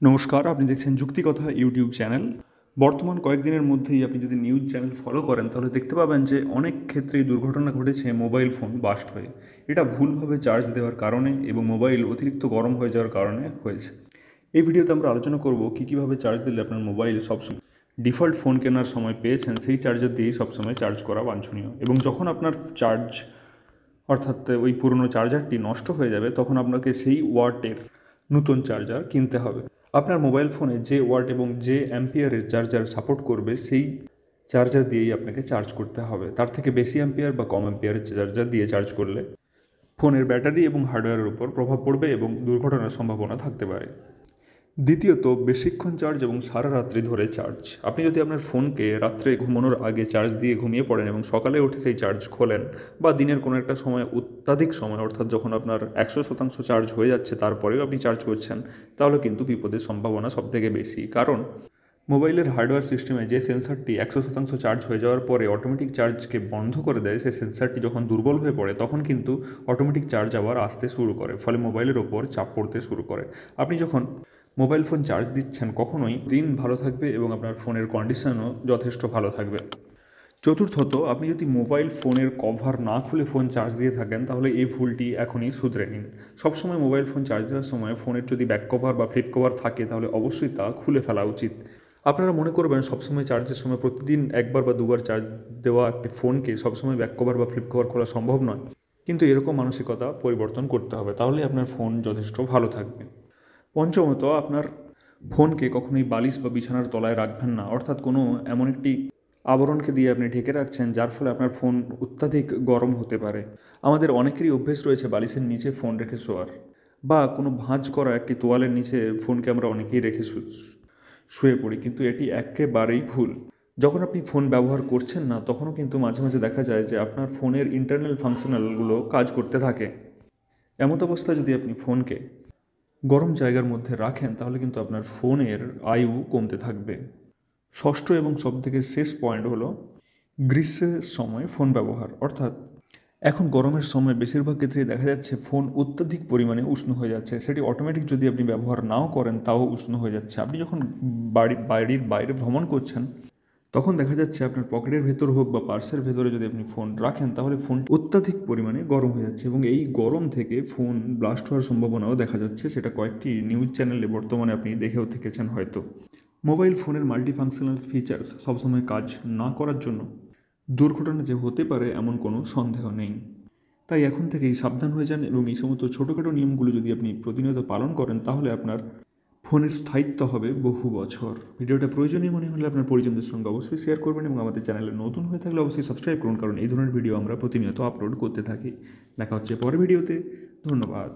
নমস্কার, আপনি দেখছেন যুক্তিকথা ইউটিউব চ্যানেল। বর্তমান কয়েকদিনের মধ্যেই আপনি যদি নিউজ চ্যানেল ফলো করেন তাহলে দেখতে পাবেন যে অনেক ক্ষেত্রেই দুর্ঘটনা ঘটেছে মোবাইল ফোন বাস্ট হয়ে। এটা ভুলভাবে চার্জ দেওয়ার কারণে এবং মোবাইল অতিরিক্ত গরম হয়ে যাওয়ার কারণে হয়েছে। এই ভিডিওতে আমরা আলোচনা করব কীভাবে চার্জ দিলে আপনার মোবাইল সবসময় ডিফল্ট ফোন কেনার সময় পেয়েছেন সেই চার্জার দিয়েই সবসময় চার্জ করা বাঞ্ছনীয়, এবং যখন আপনার চার্জ অর্থাৎ ওই পুরনো চার্জারটি নষ্ট হয়ে যাবে তখন আপনাকে সেই ওয়াটের নতুন চার্জার কিনতে হবে। আপনার মোবাইল ফোনে যে ওয়াট এবং যে অ্যাম্পিয়ারের চার্জার সাপোর্ট করবে সেই চার্জার দিয়েই আপনাকে চার্জ করতে হবে। তার থেকে বেশি অ্যাম্পিয়ার বা কম অ্যাম্পিয়ারের চার্জার দিয়ে চার্জ করলে ফোনের ব্যাটারি এবং হার্ডওয়্যারের উপর প্রভাব পড়বে এবং দুর্ঘটনার সম্ভাবনা থাকতে পারে। দ্বিতীয়ত, বেশিক্ষণ চার্জ এবং সারা রাত্রি ধরে চার্জ। আপনি যদি আপনার ফোনকে রাত্রে ঘুমানোর আগে চার্জ দিয়ে ঘুমিয়ে পড়েন এবং সকালে উঠে সেই চার্জ খোলেন, বা দিনের কোনো একটা সময় অত্যাধিক সময় অর্থাৎ যখন আপনার 100% চার্জ হয়ে যাচ্ছে তারপরেও আপনি চার্জ করছেন, তাহলে কিন্তু বিপদের সম্ভাবনা সবথেকে বেশি। কারণ মোবাইলের হার্ডওয়্যার সিস্টেমে যে সেন্সারটি 100% চার্জ হয়ে যাওয়ার পরে অটোমেটিক চার্জকে বন্ধ করে দেয়, সেই সেন্সারটি যখন দুর্বল হয়ে পড়ে তখন কিন্তু অটোমেটিক চার্জ আবার আসতে শুরু করে, ফলে মোবাইলের ওপর চাপ পড়তে শুরু করে। আপনি যখন মোবাইল ফোন চার্জ দিচ্ছেন কখনোই দিন ভালো থাকবে এবং আপনার ফোনের কন্ডিশনও যথেষ্ট ভালো থাকবে। চতুর্থত, আপনি যদি মোবাইল ফোনের কভার না খুলে ফোন চার্জ দিয়ে থাকেন তাহলে এই ভুলটি এখনই শুধরে নিন। সবসময় মোবাইল ফোন চার্জ দেওয়ার সময় ফোনের যদি ব্যাক কভার বা ফ্লিপ কভার থাকে তাহলে অবশ্যই তা খুলে ফেলা উচিত। আপনারা মনে করবেন সবসময় চার্জের সময় প্রতিদিন একবার বা দুবার চার্জ দেওয়া একটি ফোনকে সবসময় ব্যাক কভার বা ফ্লিপ কভার খোলা সম্ভব নয়, কিন্তু এরকম মানসিকতা পরিবর্তন করতে হবে, তাহলে আপনার ফোন যথেষ্ট ভালো থাকবে। পঞ্চমত, আপনার ফোনকে কখনোই বালিশ বা বিছানার তলায় রাখবেন না, অর্থাৎ কোনো এমন একটি আবরণকে দিয়ে আপনি ঢেকে রাখছেন যার ফলে আপনার ফোন অত্যাধিক গরম হতে পারে। আমাদের অনেকেরই অভ্যেস রয়েছে বালিশের নিচে ফোন রেখে শোয়ার, বা কোনো ভাঁজ করা একটি তোয়ালের নিচে ফোনকে আমরা অনেকেই রেখে শুয়ে পড়ি, কিন্তু এটি একেবারেই ভুল। যখন আপনি ফোন ব্যবহার করছেন না তখনও কিন্তু মাঝে মাঝে দেখা যায় যে আপনার ফোনের ইন্টারনাল ফাংশনালগুলো কাজ করতে থাকে। এমত অবস্থায় যদি আপনি ফোনকে গরম জায়গার মধ্যে রাখেন তাহলে কিন্তু আপনার ফোনের আয়ু কমতে থাকবে। ষষ্ঠ এবং সবথেকে শেষ পয়েন্ট হলো গ্রীষ্মের সময় ফোন ব্যবহার, অর্থাৎ এখন গরমের সময় বেশিরভাগ ক্ষেত্রেই দেখা যাচ্ছে ফোন অত্যাধিক পরিমাণে উষ্ণ হয়ে যাচ্ছে। সেটি অটোমেটিক যদি আপনি ব্যবহার নাও করেন তাও উষ্ণ হয়ে যাচ্ছে। আপনি যখন বাড়ির বাইরে ভ্রমণ করছেন তখন দেখা যাচ্ছে আপনার পকেটের ভেতর হোক বা পার্সের ভেতরে যদি আপনি ফোন রাখেন তাহলে ফোন অত্যাধিক পরিমাণে গরম হয়ে যাচ্ছে, এবং এই গরম থেকে ফোন ব্লাস্ট হওয়ার সম্ভাবনাও দেখা যাচ্ছে। সেটা কয়েকটি নিউজ চ্যানেলে বর্তমানে আপনি দেখেও থেকেছেন হয়তো। মোবাইল ফোনের মাল্টিফাংশনাল ফিচার্স সবসময় কাজ না করার জন্য দুর্ঘটনা যে হতে পারে এমন কোনো সন্দেহ নেই। তাই এখন থেকেই সাবধান হয়ে যান এবং এই সমস্ত ছোটোখাটো নিয়মগুলো যদি আপনি প্রতিনিয়ত পালন করেন তাহলে আপনার ফোনের স্থায়িত্ব হবে বহু বছর। ভিডিওটা প্রয়োজনীয় মনে হলে আপনার পরিজনদের সঙ্গে অবশ্যই শেয়ার করবেন, এবং আমাদের চ্যানেলে নতুন হয়ে থাকলে অবশ্যই সাবস্ক্রাইব করুন, কারণ এই ধরনের ভিডিও আমরা প্রতিনিয়ত আপলোড করতে থাকি। দেখা হচ্ছে পরের ভিডিওতে। ধন্যবাদ।